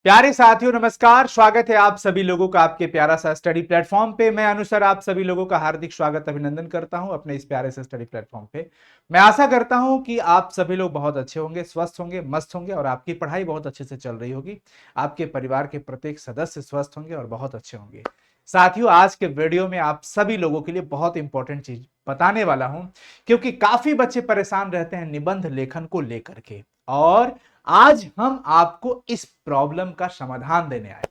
प्यारे साथियों नमस्कार। स्वागत है आप सभी लोगों का आपके प्यारा सा स्टडी प्लेटफॉर्म पे। मैं अनुसर आप सभी लोगों का हार्दिक स्वागत अभिनंदन करता हूं अपने इस प्यारे से स्टडी प्लेटफॉर्म पे। मैं आशा करता हूं कि आप सभी लोग बहुत अच्छे होंगे, स्वस्थ होंगे, मस्त होंगे और आपकी पढ़ाई बहुत अच्छे से चल रही होगी। आपके परिवार के प्रत्येक सदस्य स्वस्थ होंगे और बहुत अच्छे होंगे। साथियों, आज के वीडियो में आप सभी लोगों के लिए बहुत इंपॉर्टेंट चीज बताने वाला हूं, क्योंकि काफी बच्चे परेशान रहते हैं निबंध लेखन को लेकर के। और आज हम आपको इस प्रॉब्लम का समाधान देने आए।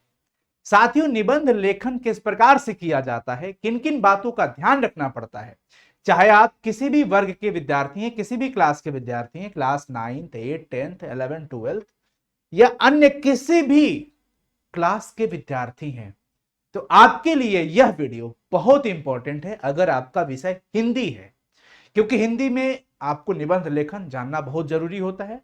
साथियों, निबंध लेखन किस प्रकार से किया जाता है, किन किन बातों का ध्यान रखना पड़ता है, चाहे आप किसी भी वर्ग के विद्यार्थी हैं, किसी भी क्लास के विद्यार्थी हैं, class 9th 8th 10th 11th 12th या अन्य किसी भी क्लास के विद्यार्थी हैं, तो आपके लिए यह वीडियो बहुत इंपॉर्टेंट है अगर आपका विषय हिंदी है, क्योंकि हिंदी में आपको निबंध लेखन जानना बहुत जरूरी होता है।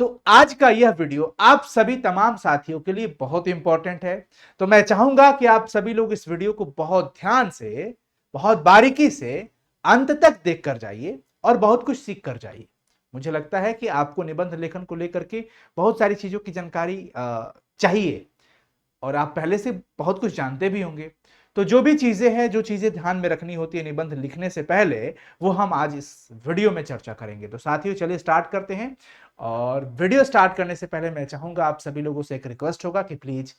तो आज का यह वीडियो आप सभी तमाम साथियों के लिए बहुत इंपॉर्टेंट है। तो मैं चाहूंगा कि आप सभी लोग इस वीडियो को बहुत ध्यान से, बहुत बारीकी से अंत तक देख कर जाइए और बहुत कुछ सीख कर जाइए। मुझे लगता है कि आपको निबंध लेखन को लेकर के बहुत सारी चीजों की जानकारी चाहिए और आप पहले से बहुत कुछ जानते भी होंगे। तो जो भी चीजें हैं, जो चीजें ध्यान में रखनी होती है निबंध लिखने से पहले, वो हम आज इस वीडियो में चर्चा करेंगे। तो साथियों, चलिए स्टार्ट करते हैं। और वीडियो स्टार्ट करने से पहले मैं चाहूंगा आप सभी लोगों से एक रिक्वेस्ट होगा कि प्लीज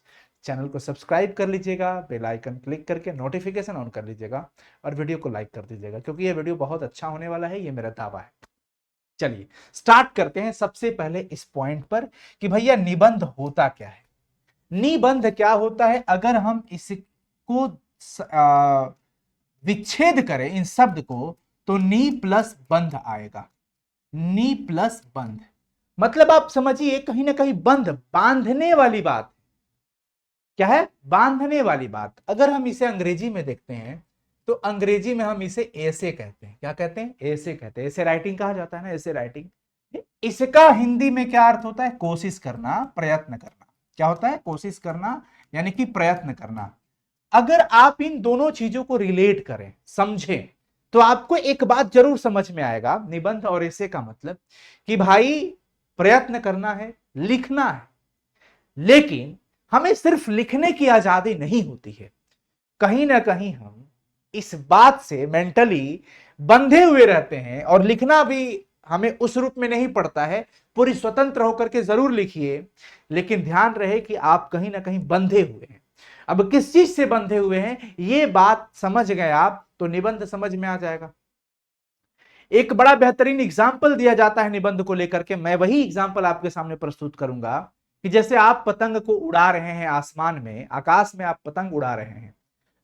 चैनल को सब्सक्राइब कर लीजिएगा, बेल आइकन क्लिक करके नोटिफिकेशन ऑन कर लीजिएगा और वीडियो को लाइक कर दीजिएगा, क्योंकि यह वीडियो बहुत अच्छा होने वाला है, ये मेरा दावा है। चलिए स्टार्ट करते हैं सबसे पहले इस पॉइंट पर कि भैया निबंध होता क्या है। निबंध क्या होता है, अगर हम इसको विच्छेद करें इन शब्द को, तो नी प्लस बंध आएगा। नी प्लस बंध मतलब आप समझिए कहीं ना कहीं बंध, बांधने वाली बात। क्या है? बांधने वाली बात। अगर हम इसे अंग्रेजी में देखते हैं तो अंग्रेजी में हम इसे ऐसे कहते हैं। क्या कहते हैं? ऐसे कहते हैं। ऐसे राइटिंग कहा जाता है ना, ऐसे राइटिंग। इसका हिंदी में क्या अर्थ होता है? कोशिश करना, प्रयत्न करना। क्या होता है? कोशिश करना यानी कि प्रयत्न करना। अगर आप इन दोनों चीजों को रिलेट करें, समझें, तो आपको एक बात जरूर समझ में आएगा। निबंध और ऐसे का मतलब कि भाई प्रयत्न करना है, लिखना है, लेकिन हमें सिर्फ लिखने की आजादी नहीं होती है। कहीं ना कहीं हम इस बात से मेंटली बंधे हुए रहते हैं और लिखना भी हमें उस रूप में नहीं पड़ता है। पूरी स्वतंत्र होकर के जरूर लिखिए, लेकिन ध्यान रहे कि आप कहीं ना कहीं बंधे हुए हैं। अब किस चीज से बंधे हुए हैं, ये बात समझ गए आप तो निबंध समझ में आ जाएगा। एक बड़ा बेहतरीन एग्जाम्पल दिया जाता है निबंध को लेकर के। मैं वही एग्जाम्पल आपके सामने प्रस्तुत करूंगा कि जैसे आप पतंग को उड़ा रहे हैं आसमान में, आकाश में आप पतंग उड़ा रहे हैं,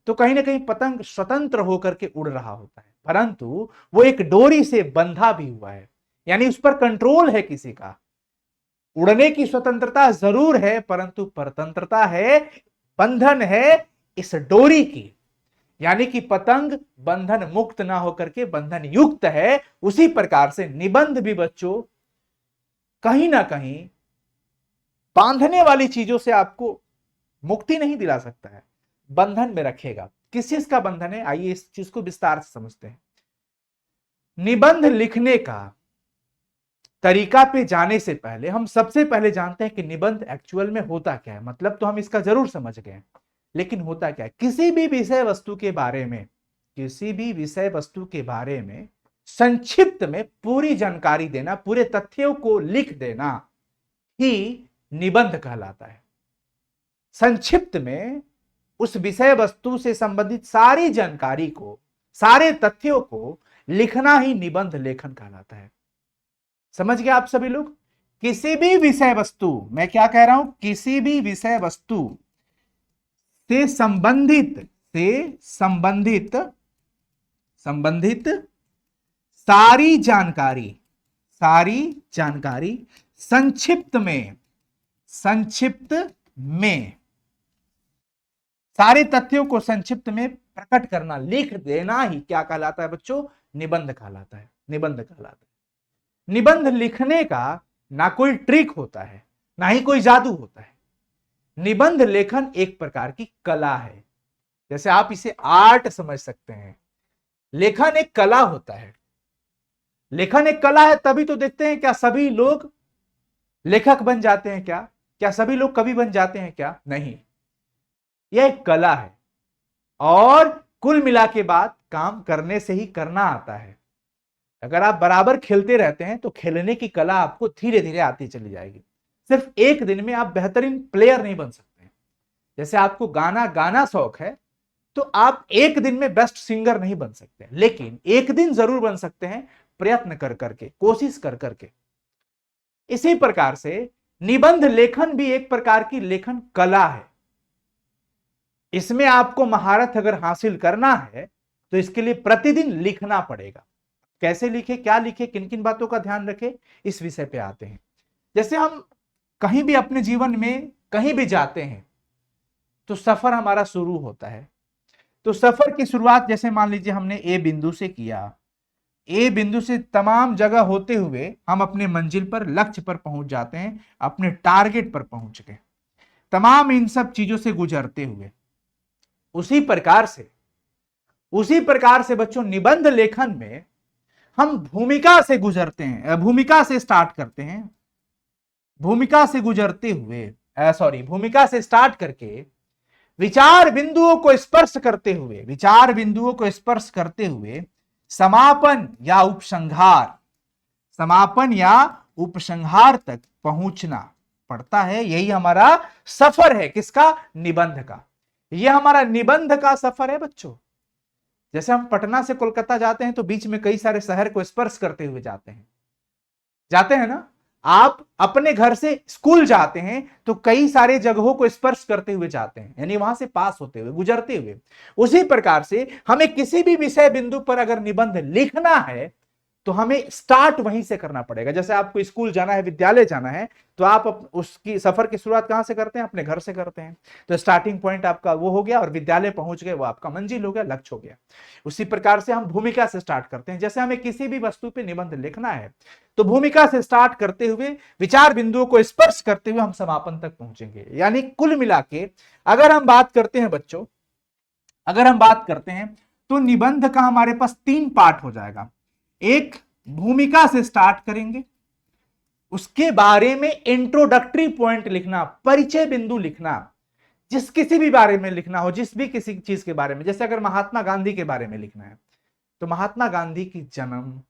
तो कहीं ना कहीं पतंग स्वतंत्र होकर के उड़ रहा होता है, परंतु वो एक डोरी से बंधा भी हुआ है, यानी उस पर कंट्रोल है किसी का। उड़ने की स्वतंत्रता जरूर है, परंतु परतंत्रता है, बंधन है इस डोरी की। यानी कि पतंग बंधन मुक्त ना होकर के बंधन युक्त है। उसी प्रकार से निबंध भी बच्चों कहीं ना कहीं बांधने वाली चीजों से आपको मुक्ति नहीं दिला सकता है, बंधन में रखेगा। किस चीज का बंधन है, आइए इस चीज को विस्तार से समझते हैं। निबंध लिखने का तरीका पे जाने से पहले हम सबसे पहले जानते हैं कि निबंध एक्चुअल में होता क्या है। मतलब तो हम इसका जरूर समझ गए, लेकिन होता क्या है? किसी भी विषय वस्तु के बारे में, किसी भी विषय वस्तु के बारे में संक्षिप्त में पूरी जानकारी देना, पूरे तथ्यों को लिख देना ही निबंध कहलाता है। संक्षिप्त में उस विषय वस्तु से संबंधित सारी जानकारी को, सारे तथ्यों को लिखना ही निबंध लेखन कहलाता है। समझ गए आप सभी लोग? किसी भी विषय वस्तु, मैं क्या कह रहा हूं, किसी भी विषय वस्तु से संबंधित, संबंधित सारी जानकारी, सारी जानकारी संक्षिप्त में, संक्षिप्त में सारे तथ्यों को संक्षिप्त में प्रकट करना, लिख देना ही क्या कहलाता है बच्चों? निबंध कहलाता है। निबंध कहलाता है। निबंध लिखने का ना कोई ट्रिक होता है, ना ही कोई जादू होता है। निबंध लेखन एक प्रकार की कला है। जैसे आप इसे आर्ट समझ सकते हैं। लेखन एक कला होता है। लेखन एक कला है, तभी तो देखते हैं क्या सभी लोग लेखक बन जाते हैं क्या? क्या सभी लोग कवि बन जाते हैं? क्या नहीं, यह एक कला है और कुल मिला के बात काम करने से ही करना आता है। अगर आप बराबर खेलते रहते हैं तो खेलने की कला आपको धीरे धीरे आती चली जाएगी। सिर्फ एक दिन में आप बेहतरीन प्लेयर नहीं बन सकते। जैसे आपको गाना गाना शौक है तो आप एक दिन में बेस्ट सिंगर नहीं बन सकते, लेकिन एक दिन जरूर बन सकते हैं, प्रयत्न कर करके, कोशिश कर करके। इसी प्रकार से निबंध लेखन भी एक प्रकार की लेखन कला है। इसमें आपको महारत अगर हासिल करना है तो इसके लिए प्रतिदिन लिखना पड़ेगा। कैसे लिखे, क्या लिखे, किन किन बातों का ध्यान रखे, इस विषय पे आते हैं। जैसे हम कहीं भी अपने जीवन में कहीं भी जाते हैं तो सफर हमारा शुरू होता है। तो सफर की शुरुआत जैसे मान लीजिए हमने ए बिंदु से किया, ए बिंदु से तमाम जगह होते हुए हम अपने मंजिल पर, लक्ष्य पर पहुंच जाते हैं, अपने टारगेट पर पहुंच गए, तमाम इन सब चीजों से गुजरते हुए। उसी प्रकार से बच्चों निबंध लेखन में हम भूमिका से गुजरते हैं, भूमिका से स्टार्ट करते हैं, भूमिका से गुजरते हुए भूमिका से स्टार्ट करके विचार बिंदुओं को स्पर्श करते हुए समापन या उपसंहार तक पहुंचना पड़ता है। यही हमारा सफर है, किसका? निबंध का। यह हमारा निबंध का सफर है बच्चों। जैसे हम पटना से कोलकाता जाते हैं तो बीच में कई सारे शहर को स्पर्श करते हुए जाते हैं ना। आप अपने घर से स्कूल जाते हैं तो कई सारे जगहों को स्पर्श करते हुए जाते हैं, यानी वहां से पास होते हुए, गुजरते हुए। उसी प्रकार से हमें किसी भी विषय बिंदु पर अगर निबंध लिखना है तो हमें स्टार्ट वहीं से करना पड़ेगा। जैसे आपको स्कूल जाना है, विद्यालय जाना है, तो आप उसकी सफर की शुरुआत कहां से करते हैं? अपने घर से करते हैं। तो स्टार्टिंग पॉइंट आपका वो हो गया और विद्यालय पहुंच गए, वो आपका मंजिल हो गया, लक्ष्य हो गया। उसी प्रकार से हम भूमिका से स्टार्ट करते हैं। जैसे हमें किसी भी वस्तु पे निबंध लिखना है तो भूमिका से स्टार्ट करते हुए विचार बिंदुओं को स्पर्श करते हुए हम समापन तक पहुंचेंगे। यानी कुल मिला के अगर हम बात करते हैं बच्चों, तो निबंध का हमारे पास 3 पार्ट हो जाएगा। एक, भूमिका से स्टार्ट करेंगे, उसके बारे में इंट्रोडक्टरी पॉइंट लिखना, परिचय बिंदु लिखना, किसी भी बारे में लिखना हो, किसी चीज के बारे में। जैसे अगर महात्मा गांधी के बारे में लिखना है तो महात्मा गांधी की जन्म,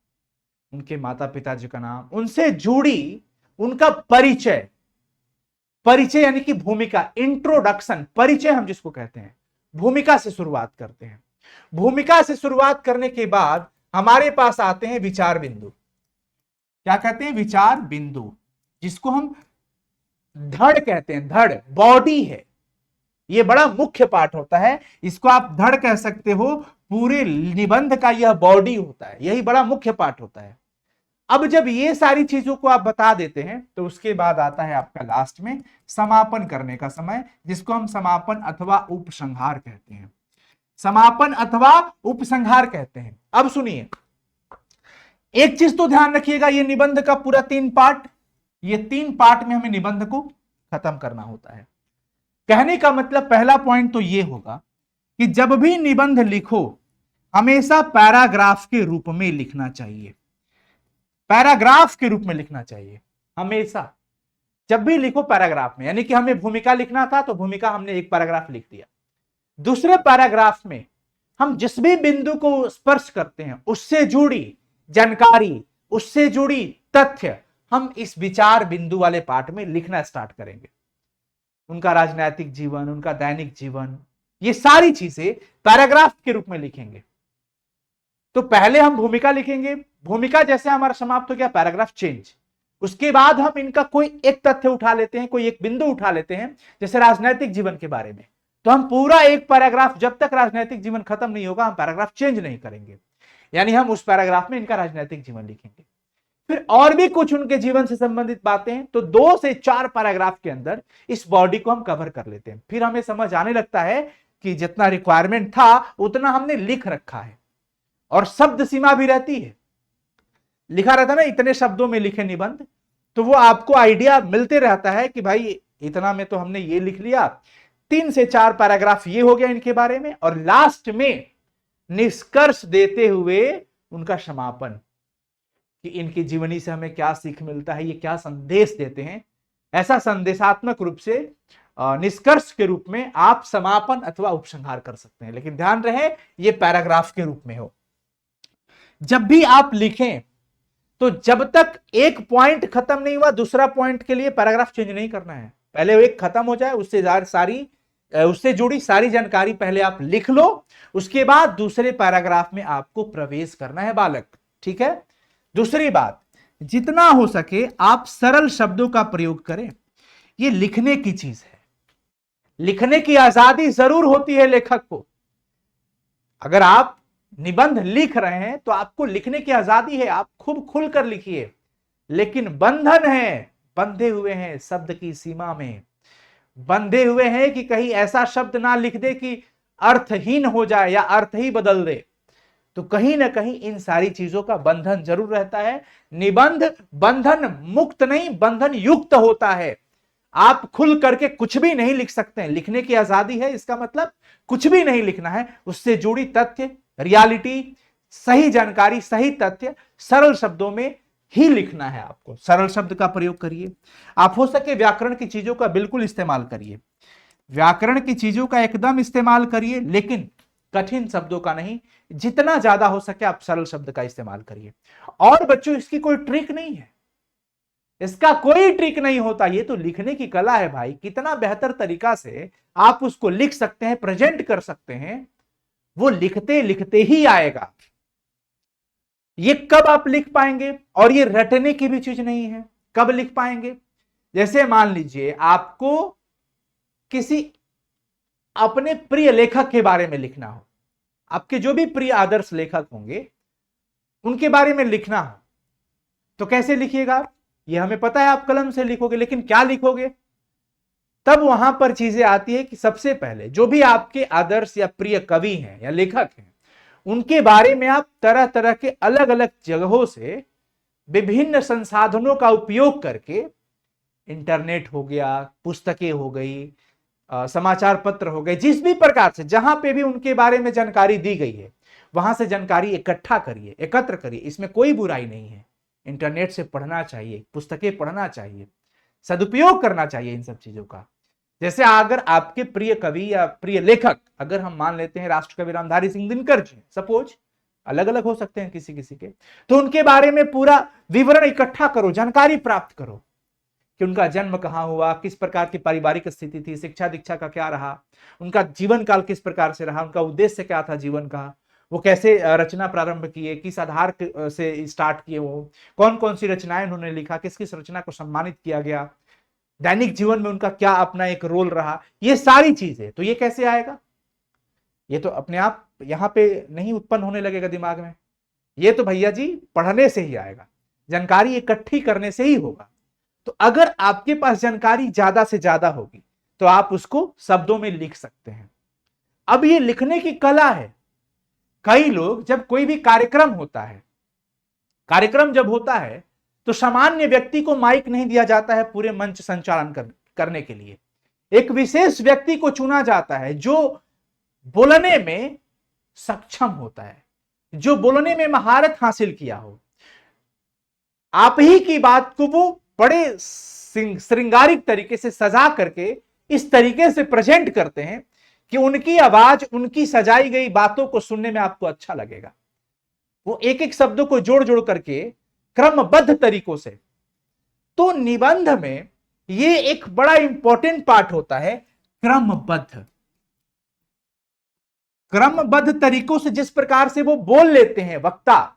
उनके माता पिता जी का नाम, उनसे जुड़ी उनका परिचय यानी कि भूमिका, इंट्रोडक्शन, परिचय हम जिसको कहते हैं, भूमिका से शुरुआत करते हैं। भूमिका से शुरुआत करने के बाद हमारे पास आते हैं विचार बिंदु। क्या कहते हैं? विचार बिंदु, जिसको हम धड़ कहते हैं। धड़ बॉडी है, ये बड़ा मुख्य पार्ट होता है, इसको आप धड़ कह सकते हो। पूरे निबंध का यह बॉडी होता है, यही बड़ा मुख्य पार्ट होता है। अब जब ये सारी चीजों को आप बता देते हैं तो उसके बाद आता है आपका लास्ट में समापन करने का समय, जिसको हम समापन अथवा उपसंहार कहते हैं। समापन अथवा उपसंहार कहते हैं। अब सुनिए, एक चीज तो ध्यान रखिएगा, ये निबंध का पूरा 3 पार्ट, ये 3 पार्ट में हमें निबंध को खत्म करना होता है। कहने का मतलब पहला पॉइंट तो ये होगा कि जब भी निबंध लिखो हमेशा पैराग्राफ के रूप में लिखना चाहिए। पैराग्राफ के रूप में लिखना चाहिए हमेशा। जब भी लिखो पैराग्राफ में, यानी कि हमें भूमिका लिखना था तो भूमिका हमने एक पैराग्राफ लिख दिया। दूसरे पैराग्राफ में हम जिस भी बिंदु को स्पर्श करते हैं उससे जुड़ी जानकारी, उससे जुड़ी तथ्य हम इस विचार बिंदु वाले पार्ट में लिखना स्टार्ट करेंगे। उनका राजनीतिक जीवन, उनका दैनिक जीवन, ये सारी चीजें पैराग्राफ के रूप में लिखेंगे। तो पहले हम भूमिका लिखेंगे, भूमिका जैसे हमारा समाप्त हो गया, पैराग्राफ चेंज। उसके बाद हम इनका कोई एक तथ्य उठा लेते हैं, कोई एक बिंदु उठा लेते हैं, जैसे राजनीतिक जीवन के बारे में, तो हम पूरा एक पैराग्राफ, जब तक राजनीतिक जीवन खत्म नहीं होगा हम पैराग्राफ चेंज नहीं करेंगे, यानी हम उस पैराग्राफ में इनका राजनीतिक जीवन लिखेंगे। फिर और भी कुछ उनके जीवन से संबंधित बातें, तो 2 से 4 पैराग्राफ के अंदर इस बॉडी को हम कवर कर लेते हैं। फिर हमें समझ आने लगता है कि जितना रिक्वायरमेंट था उतना हमने लिख रखा है, और शब्द सीमा भी रहती है। लिखा रहता है ना, इतने शब्दों में लिखे निबंध, तो वो आपको आइडिया मिलते रहता है कि भाई इतना में तो हमने ये लिख लिया, 3 से 4 पैराग्राफ ये हो गया इनके बारे में, और लास्ट में निष्कर्ष देते हुए उनका समापन कि इनकी जीवनी से हमें क्या सीख मिलता है, ये क्या संदेश देते हैं, ऐसा संदेशात्मक रूप से निष्कर्ष के रूप में आप समापन अथवा उपसंहार कर सकते हैं। लेकिन ध्यान रहे ये पैराग्राफ के रूप में हो। जब भी आप लिखें तो जब तक एक पॉइंट खत्म नहीं हुआ दूसरा पॉइंट के लिए पैराग्राफ चेंज नहीं करना है। पहले एक खत्म हो जाए, उससे जुड़ी सारी जानकारी पहले आप लिख लो, उसके बाद दूसरे पैराग्राफ में आपको प्रवेश करना है बालक। ठीक है। दूसरी बात, जितना हो सके आप सरल शब्दों का प्रयोग करें। ये लिखने की चीज है, लिखने की आजादी जरूर होती है लेखक को। अगर आप निबंध लिख रहे हैं तो आपको लिखने की आजादी है, आप खूब खुलकर लिखिए। लेकिन बंधन है, बंधे हुए हैं शब्द की सीमा में, बंधे हुए हैं कि कहीं ऐसा शब्द ना लिख दे कि अर्थहीन हो जाए या अर्थ ही बदल दे। तो कहीं ना कहीं इन सारी चीजों का बंधन जरूर रहता है। निबंध बंधन मुक्त नहीं, बंधन युक्त होता है। आप खुल करके कुछ भी नहीं लिख सकते हैं। लिखने की आजादी है, इसका मतलब कुछ भी नहीं लिखना है, उससे जुड़ी तथ्य, रियलिटी, सही जानकारी, सही तथ्य सरल शब्दों में ही लिखना है। आपको सरल शब्द का प्रयोग करिए। आप हो सके व्याकरण की चीजों का बिल्कुल इस्तेमाल करिए, व्याकरण की चीजों का एकदम इस्तेमाल करिए, लेकिन कठिन शब्दों का नहीं। जितना ज्यादा हो सके आप सरल शब्द का इस्तेमाल करिए। और बच्चों इसकी कोई ट्रिक नहीं है, इसका कोई ट्रिक नहीं होता। ये तो लिखने की कला है भाई। कितना बेहतर तरीका से आप उसको लिख सकते हैं, प्रेजेंट कर सकते हैं, वो लिखते लिखते ही आएगा। ये कब आप लिख पाएंगे? और ये रटने की भी चीज नहीं है। कब लिख पाएंगे? जैसे मान लीजिए आपको किसी अपने प्रिय लेखक के बारे में लिखना हो, आपके जो भी प्रिय आदर्श लेखक होंगे उनके बारे में लिखना हो, तो कैसे लिखिएगा? ये हमें पता है आप कलम से लिखोगे, लेकिन क्या लिखोगे? तब वहां पर चीजें आती है कि सबसे पहले जो भी आपके आदर्श या प्रिय कवि हैं या लेखक हैं, उनके बारे में आप तरह तरह के अलग अलग जगहों से विभिन्न संसाधनों का उपयोग करके, इंटरनेट हो गया, पुस्तकें हो गई, समाचार पत्र हो गए, जिस भी प्रकार से जहां पे भी उनके बारे में जानकारी दी गई है वहां से जानकारी इकट्ठा करिए, एकत्र करिए। इसमें कोई बुराई नहीं है। इंटरनेट से पढ़ना चाहिए, पुस्तकें पढ़ना चाहिए, सदुपयोग करना चाहिए इन सब चीजों का। जैसे अगर आपके प्रिय कवि या प्रिय लेखक, अगर हम मान लेते हैं राष्ट्रकवि रामधारी सिंह दिनकर जी, सपोज, अलग अलग हो सकते हैं किसी किसी के, तो उनके बारे में पूरा विवरण इकट्ठा करो, जानकारी प्राप्त करो कि उनका जन्म कहां हुआ, किस प्रकार की पारिवारिक स्थिति थी, शिक्षा दीक्षा का क्या रहा, उनका जीवन काल किस प्रकार से रहा, उनका उद्देश्य क्या था जीवन का, वो कैसे रचना प्रारंभ किए, किस आधार से स्टार्ट किए, वो कौन कौन सी रचनाएं उन्होंने लिखा, किस किस रचना को सम्मानित किया गया, दैनिक जीवन में उनका क्या अपना एक रोल रहा, ये सारी चीजें। तो ये कैसे आएगा? ये तो अपने आप यहां पे नहीं उत्पन्न होने लगेगा दिमाग में। ये तो भैया जी पढ़ने से ही आएगा, जानकारी इकट्ठी करने से ही होगा। तो अगर आपके पास जानकारी ज्यादा से ज्यादा होगी तो आप उसको शब्दों में लिख सकते हैं। अब ये लिखने की कला है। कई लोग, जब कोई भी कार्यक्रम होता है, कार्यक्रम जब होता है तो सामान्य व्यक्ति को माइक नहीं दिया जाता है पूरे मंच संचालन करने के लिए। एक विशेष व्यक्ति को चुना जाता है जो बोलने में सक्षम होता है, जो बोलने में महारत हासिल किया हो। आप ही की बात को वो बड़े श्रृंगारिक तरीके से सजा करके इस तरीके से प्रेजेंट करते हैं कि उनकी आवाज, उनकी सजाई गई बातों को सुनने में आपको अच्छा लगेगा। वो एक एक शब्दों को जोड़ जोड़ करके क्रमबद्ध तरीकों से। तो निबंध में ये एक बड़ा इंपॉर्टेंट पार्ट होता है, क्रमबद्ध। क्रमबद्ध तरीकों से जिस प्रकार से वो बोल लेते हैं वक्ता,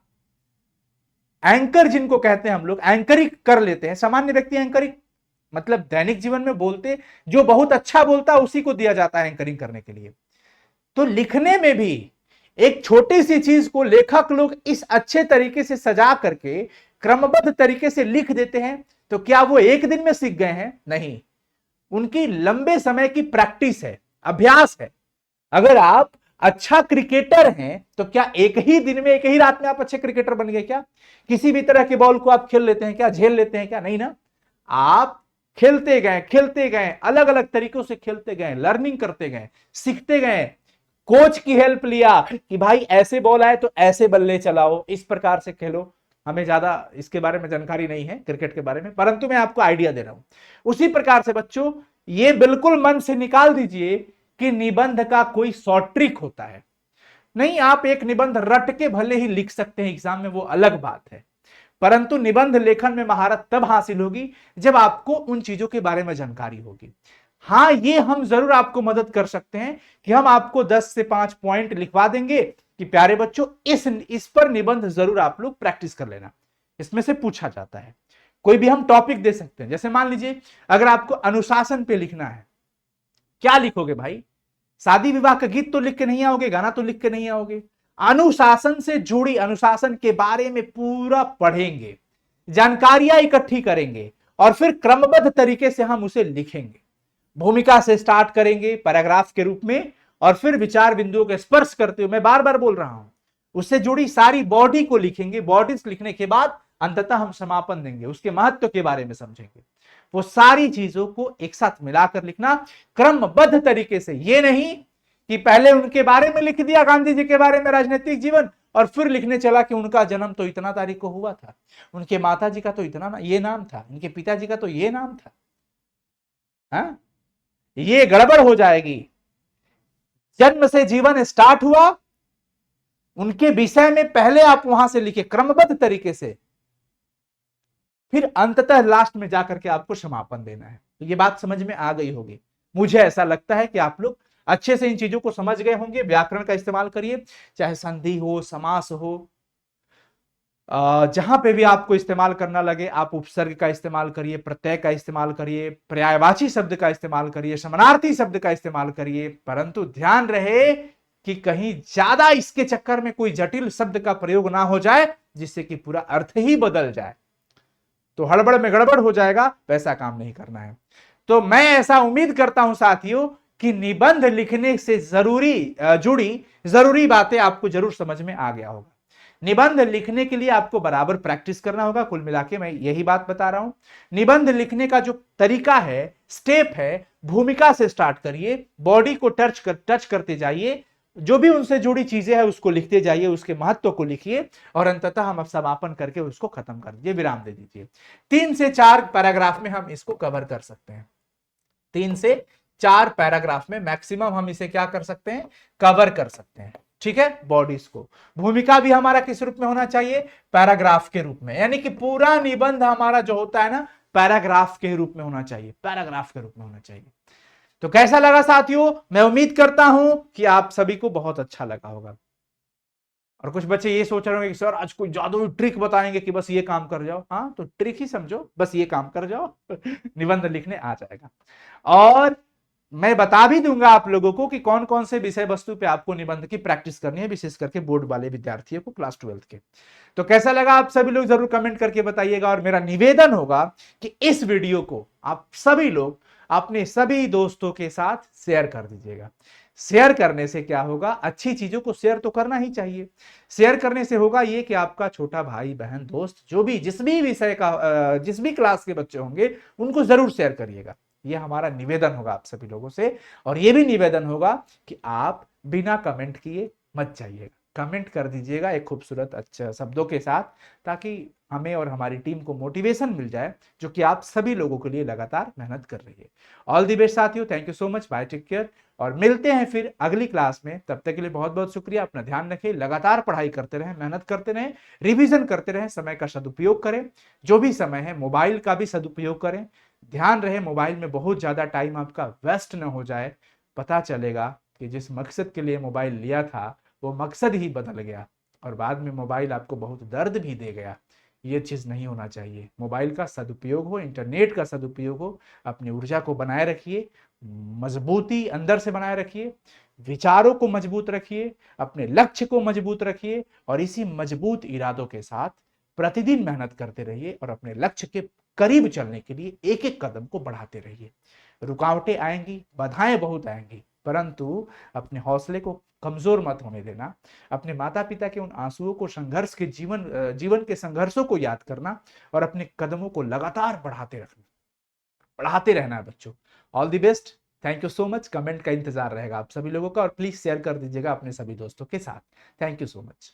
एंकर जिनको कहते हैं हम लोग, एंकरिंग कर लेते हैं। सामान्य व्यक्ति एंकरिंग मतलब दैनिक जीवन में बोलते, जो बहुत अच्छा बोलता है उसी को दिया जाता है एंकरिंग करने के लिए। तो लिखने में भी एक छोटी सी चीज को लेखक लोग इस अच्छे तरीके से सजा करके क्रमबद्ध तरीके से लिख देते हैं। तो क्या वो एक दिन में सीख गए हैं? नहीं, उनकी लंबे समय की प्रैक्टिस है, अभ्यास है। अगर आप अच्छा क्रिकेटर हैं तो क्या एक ही दिन में, एक ही रात में आप अच्छे क्रिकेटर बन गए क्या? किसी भी तरह के बॉल को आप खेल लेते हैं क्या? झेल लेते हैं क्या? नहीं ना। आप खेलते गए, अलग अलग तरीकों से खेलते गए, लर्निंग करते गए, सीखते गए, कोच की हेल्प लिया कि भाई ऐसे बॉल आए तो ऐसे बल्ले चलाओ, इस प्रकार से खेलो। हमें ज्यादा इसके बारे में जानकारी नहीं है क्रिकेट के बारे में, परंतु मैं आपको आइडिया दे रहा हूं। उसी प्रकार से बच्चों ये बिल्कुल मन से निकाल दीजिए कि निबंध का कोई शॉर्ट ट्रिक होता है। नहीं, आप एक निबंध रट के भले ही लिख सकते हैं एग्जाम में, वो अलग बात है, परंतु निबंध लेखन में महारत तब हासिल होगी जब आपको उन चीजों के बारे में जानकारी होगी। हाँ, ये हम जरूर आपको मदद कर सकते हैं कि हम आपको 10 से 5 पॉइंट लिखवा देंगे कि प्यारे बच्चों इस पर निबंध जरूर आप लोग प्रैक्टिस कर लेना, इसमें से पूछा जाता है। कोई भी हम टॉपिक दे सकते हैं, जैसे मान लीजिए अगर आपको अनुशासन पे लिखना है, क्या लिखोगे भाई? शादी विवाह का गीत तो लिख के नहीं आओगे, गाना तो लिख के नहीं आओगे। अनुशासन से जुड़ी, अनुशासन के बारे में पूरा पढ़ेंगे, जानकारियां इकट्ठी करेंगे और फिर क्रमबद्ध तरीके से हम उसे लिखेंगे। भूमिका से स्टार्ट करेंगे पैराग्राफ के रूप में और फिर विचार बिंदुओं के स्पर्श करते हुए, मैं बार बार बोल रहा हूं, उससे जुड़ी सारी बॉडी को लिखेंगे। बॉडीज लिखने के बाद अंततः हम समापन देंगे, उसके महत्व के बारे में समझेंगे। वो सारी चीजों को एक साथ मिलाकर लिखना क्रमबद्ध तरीके से। ये नहीं कि पहले उनके बारे में लिख दिया, गांधी जी के बारे में, राजनीतिक जीवन, और फिर लिखने चला कि उनका जन्म तो इतना तारीख को हुआ था, उनके माता जी का तो इतना ये नाम था, उनके पिताजी का तो ये नाम था। हाँ, ये गड़बड़ हो जाएगी। जन्म से जीवन स्टार्ट हुआ, उनके विषय में पहले आप वहां से लिखे क्रमबद्ध तरीके से, फिर अंततः लास्ट में जाकर के आपको समापन देना है। तो ये बात समझ में आ गई होगी। मुझे ऐसा लगता है कि आप लोग अच्छे से इन चीजों को समझ गए होंगे। व्याकरण का इस्तेमाल करिए, चाहे संधि हो, समास हो, जहां पे भी आपको इस्तेमाल करना लगे आप उपसर्ग का इस्तेमाल करिए, प्रत्यय का इस्तेमाल करिए, पर्यायवाची शब्द का इस्तेमाल करिए, समानार्थी शब्द का इस्तेमाल करिए, परंतु ध्यान रहे कि कहीं ज्यादा इसके चक्कर में कोई जटिल शब्द का प्रयोग ना हो जाए जिससे कि पूरा अर्थ ही बदल जाए, तो हड़बड़ में गड़बड़ हो जाएगा। वैसा काम नहीं करना है। तो मैं ऐसा उम्मीद करता हूं साथियों कि निबंध लिखने से जुड़ी जरूरी बातें आपको जरूर समझ में आ गया होगा। निबंध लिखने के लिए आपको बराबर प्रैक्टिस करना होगा। कुल मिला के मैं यही बात बता रहा हूं। निबंध लिखने का जो तरीका है, स्टेप है, भूमिका से स्टार्ट करिए, बॉडी को टच करते जाइए, जो भी उनसे जुड़ी चीजें हैं उसको लिखते जाइए, उसके महत्व को लिखिए और अंततः हम समापन करके उसको खत्म कर दीजिए, विराम दे दीजिए। 3 से 4 पैराग्राफ में हम इसको कवर कर सकते हैं। 3 से 4 पैराग्राफ में मैक्सिमम हम इसे क्या कर सकते हैं, कवर कर सकते हैं। ठीक है, बॉडीज को। भूमिका भी हमारा किस रूप में होना चाहिए, पैराग्राफ के रूप में, यानी कि पूरा निबंध हमारा जो होता है ना, पैराग्राफ के रूप में होना चाहिए, पैराग्राफ के रूप में होना चाहिए। तो कैसा लगा साथियों? मैं उम्मीद करता हूं कि आप सभी को बहुत अच्छा लगा होगा। और कुछ बच्चे ये सोच रहे होंगे कि सर आज कोई जादुई ट्रिक बताएंगे कि बस ये काम कर जाओ। हाँ, तो ट्रिक ही समझो, बस ये काम कर जाओ निबंध लिखने आ जाएगा। और मैं बता भी दूंगा आप लोगों को कि कौन कौन से विषय वस्तु पे आपको निबंध की प्रैक्टिस करनी है, विशेष करके बोर्ड वाले विद्यार्थियों को, क्लास 12 के। तो कैसा लगा आप सभी लोग जरूर कमेंट करके बताइएगा। और मेरा निवेदन होगा कि इस वीडियो को आप सभी लोग अपने सभी दोस्तों के साथ शेयर कर दीजिएगा। शेयर करने से क्या होगा, अच्छी चीजों को शेयर तो करना ही चाहिए। शेयर करने से होगा ये कि आपका छोटा भाई बहन दोस्त जो भी जिस भी विषय का जिस भी क्लास के बच्चे होंगे उनको जरूर शेयर करिएगा। ये हमारा निवेदन होगा आप सभी लोगों से। और ये भी निवेदन होगा कि आप बिना कमेंट किए मत जाइएगा, कमेंट कर दीजिएगा एक खूबसूरत अच्छे शब्दों के साथ, ताकि हमें और हमारी टीम को मोटिवेशन मिल जाए, जो कि आप सभी लोगों के लिए लगातार मेहनत कर रही है। ऑल दी बेस्ट साथियों, thank you so much, bye, take care. और मिलते हैं फिर अगली क्लास में। तब तक के लिए बहुत बहुत शुक्रिया। अपना ध्यान रखें, लगातार पढ़ाई करते रहें, मेहनत करते रहें, रिवीजन करते रहें, समय का सदुपयोग करें। जो भी समय है मोबाइल का भी सदुपयोग करें। ध्यान रहे मोबाइल में बहुत ज्यादा टाइम आपका वेस्ट न हो जाए। पता चलेगा कि जिस मकसद के लिए मोबाइल लिया था वो मकसद ही बदल गया और बाद में मोबाइल आपको बहुत दर्द भी दे गया। ये चीज नहीं होना चाहिए। मोबाइल का सदुपयोग हो, इंटरनेट का सदुपयोग हो। अपनी ऊर्जा को बनाए रखिए, मजबूती अंदर से बनाए रखिए, विचारों को मजबूत रखिए, अपने लक्ष्य को मजबूत रखिए और इसी मजबूत इरादों के साथ प्रतिदिन मेहनत करते रहिए और अपने लक्ष्य के करीब चलने के लिए एक एक कदम को बढ़ाते रहिए। रुकावटें आएंगी, बाधाएं बहुत आएंगी, परंतु अपने हौसले को कमजोर मत होने देना। अपने माता पिता के उन आंसुओं को, संघर्ष के जीवन के संघर्षों को याद करना और अपने कदमों को लगातार बढ़ाते रहना है बच्चों। All the best, thank you so much. Comment का इंतजार रहेगा आप सभी लोगों का और प्लीज शेयर कर दीजिएगा अपने सभी दोस्तों के साथ। Thank you so much.